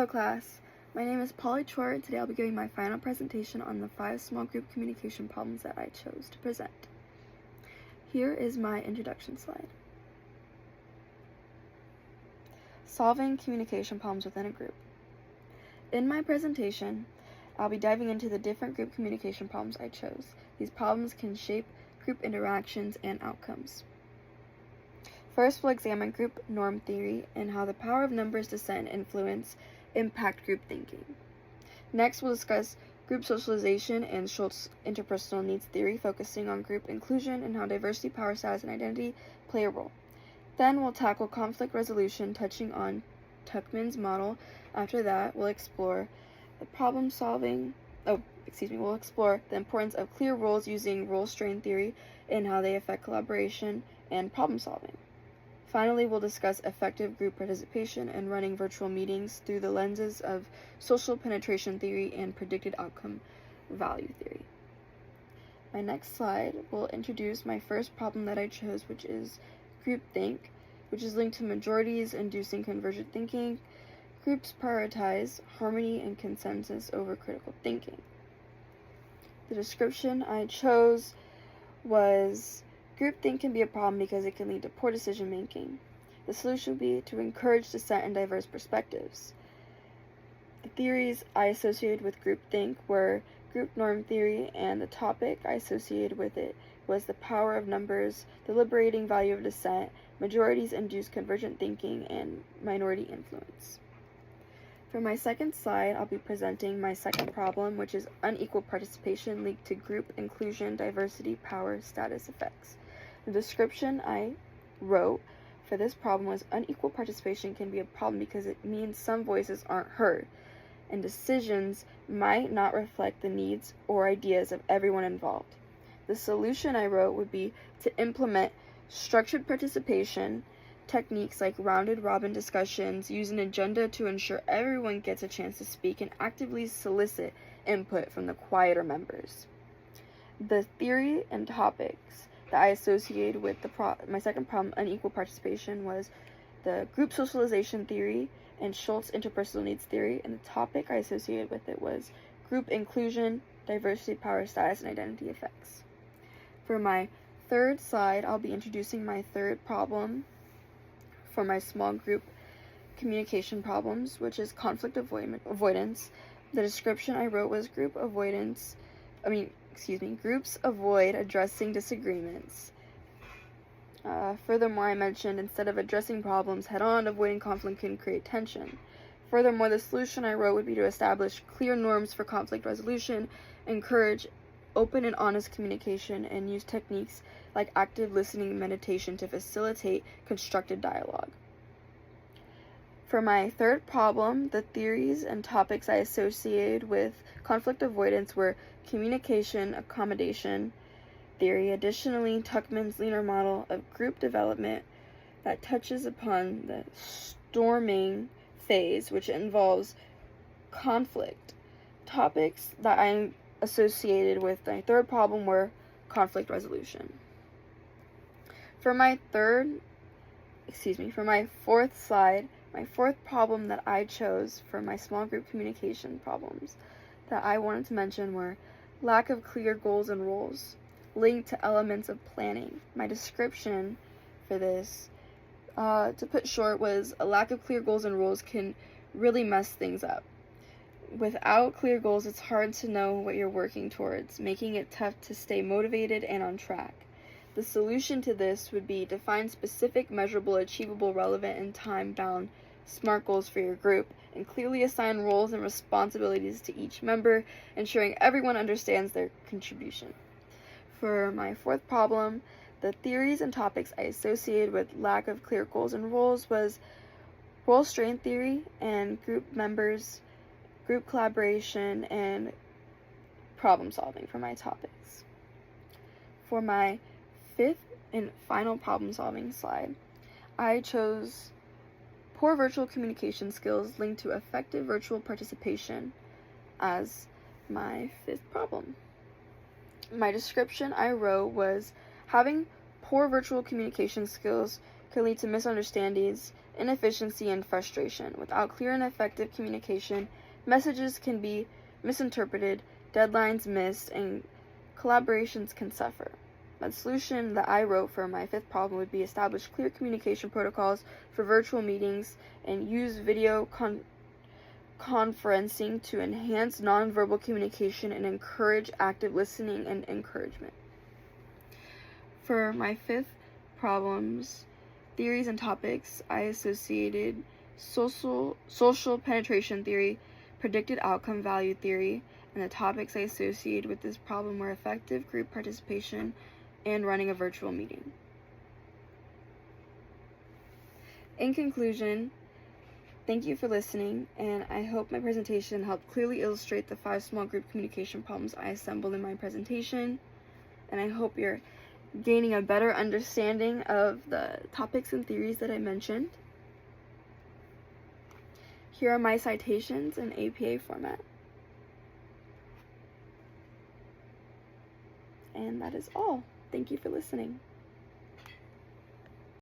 Hello class, my name is Polly Chor, and today I'll be giving my final presentation on the 5 small group communication problems that I chose to present. Here is my introduction slide. Solving communication problems within a group. In my presentation, I'll be diving into the different group communication problems I chose. These problems can shape group interactions and outcomes. First, we'll examine group norm theory and how the power of numbers to set and influence impact group thinking. Next, we'll discuss group socialization and Schultz's interpersonal needs theory, focusing on group inclusion and how diversity, power, status, and identity play a role. Then we'll tackle conflict resolution, touching on Tuckman's model. After that, we'll explore the we'll explore the importance of clear roles using role strain theory and how they affect collaboration and problem solving. Finally, we'll discuss effective group participation and running virtual meetings through the lenses of social penetration theory and predicted outcome value theory. My next slide will introduce my first problem that I chose, which is groupthink, which is linked to majorities inducing convergent thinking. Groups prioritize harmony and consensus over critical thinking. The description I chose was groupthink can be a problem because it can lead to poor decision making. The solution would be to encourage dissent and diverse perspectives. The theories I associated with groupthink were group norm theory, and the topic I associated with it was the power of numbers, the liberating value of dissent, majorities induce convergent thinking, and minority influence. For my second slide, I'll be presenting my second problem, which is unequal participation linked to group inclusion, diversity, power, status effects. The description I wrote for this problem was unequal participation can be a problem because it means some voices aren't heard, and decisions might not reflect the needs or ideas of everyone involved. The solution I wrote would be to implement structured participation techniques like rounded robin discussions, use an agenda to ensure everyone gets a chance to speak, and actively solicit input from the quieter members. The theory and topics that I associated with my second problem, unequal participation, was the group socialization theory and Schultz's interpersonal needs theory, and the topic I associated with it was group inclusion, diversity, power, status, and identity effects. For my third slide, I'll be introducing my third problem for my small group communication problems, which is conflict avoidance. The description I wrote was groups avoid addressing disagreements. Furthermore, I mentioned instead of addressing problems head-on, avoiding conflict can create tension. Furthermore, the solution I wrote would be to establish clear norms for conflict resolution, encourage open and honest communication, and use techniques like active listening and meditation to facilitate constructive dialogue. For my third problem, the theories and topics I associated with conflict avoidance were communication accommodation theory. Additionally, Tuckman's linear model of group development that touches upon the storming phase, which involves conflict. Topics that I associated with my third problem were conflict resolution. For my fourth slide, my fourth problem that I chose for my small group communication problems that I wanted to mention were lack of clear goals and roles linked to elements of planning. My description for this, to put short, was a lack of clear goals and roles can really mess things up. Without clear goals, it's hard to know what you're working towards, making it tough to stay motivated and on track. The solution to this would be define specific, measurable, achievable, relevant, and time-bound SMART goals for your group, and clearly assign roles and responsibilities to each member, ensuring everyone understands their contribution. For my fourth problem, the theories and topics I associated with lack of clear goals and roles was role strain theory and group members, group collaboration, and problem solving for my topics. For my fifth and final problem solving slide, I chose poor virtual communication skills linked to effective virtual participation as my fifth problem. My description I wrote was having poor virtual communication skills can lead to misunderstandings, inefficiency, and frustration. Without clear and effective communication, messages can be misinterpreted, deadlines missed, and collaborations can suffer. The solution that I wrote for my fifth problem would be establish clear communication protocols for virtual meetings and use video conferencing to enhance nonverbal communication and encourage active listening and encouragement. For my fifth problems, theories and topics, I associated social penetration theory, predicted outcome value theory, and the topics I associated with this problem were effective group participation and running a virtual meeting. In conclusion, thank you for listening, and I hope my presentation helped clearly illustrate the 5 small group communication problems I assembled in my presentation, and I hope you're gaining a better understanding of the topics and theories that I mentioned. Here are my citations in APA format. And that is all. Thank you for listening.